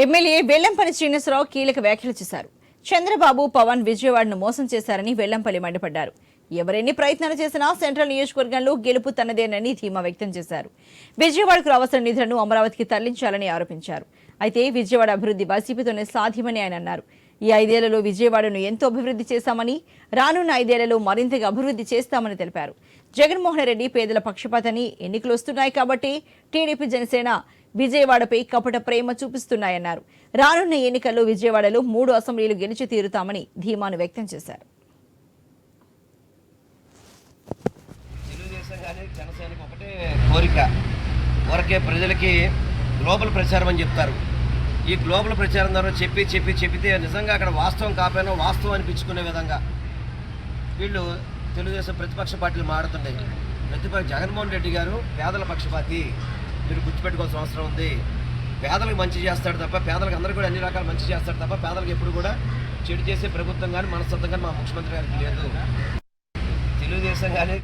MLA Vellampalli Srinivasarao కీలక వ్యాఖ్యలు చేశారు. చంద్రబాబు పవన్ విజయవాడను మోసం చేశారని వెల్లంపల్లి మండిపడ్డారు. ఎవరెన్ని ప్రయత్నాలు చేసినా సెంట్రల్ నియోజకవర్గంలో గెలుపు తనదేనని ధీమా వ్యక్తం చేశారు. విజయవాడకు రావాల్సిన నిధులను అమరావతికి తరలించాలని ఆరోపించారు. అయితే విజయవాడ అభివృద్ధి వైసీపీతోనే సాధ్యమని ఆయన అన్నారు. ఈ 5 ఏళ్లలో విజయవాడను ఎంతో అభివృద్ధి చేశామని, రానున్న 5 ఏళ్లలో మరింతగా అభివృద్ధి చేస్తామని తెలిపారు. జగన్మోహన్ రెడ్డి పేదల పక్షపాతని, ఎన్నికలు వస్తున్నాయి కాబట్టి టీడీపీ జనసేన విజయవాడపై కపట ప్రేమ చూపిస్తున్నాయన్నారు. రానున్న ఎన్నికల్లో విజయవాడలో 3 అసెంబ్లీలు గెలిచి తీరుతామని ధీమాను వ్యక్తం చేశారు. జనసేనకి ఒకటే కోరిక, ఊరకే ప్రజలకి గ్లోబల్ ప్రచారం అని చెప్తారు. ఈ గ్లోబల్ ప్రచారం ద్వారా చెప్పితే నిజంగా అక్కడ వాస్తవం కాకపోయినా వాస్తవం అనిపించుకునే విధంగా వీళ్ళు తెలుగుదేశం ప్రతిపక్ష పార్టీలు మాడుతున్నాయి. జగన్మోహన్ రెడ్డి గారు పేదల పక్షపాతి, మీరు గుర్తుపెట్టుకోవాల్సిన అవసరం ఉంది. పేదలకు మంచి చేస్తాడు తప్ప, పేదలకు అందరూ కూడా అన్ని రకాల మంచి చేస్తాడు తప్ప పేదలకు ఎప్పుడు కూడా చెడు చేసే ప్రభుత్వం కానీ మనస్తత్వం కానీ మా ముఖ్యమంత్రి గారికి లేదు. తెలుగుదేశం కానీ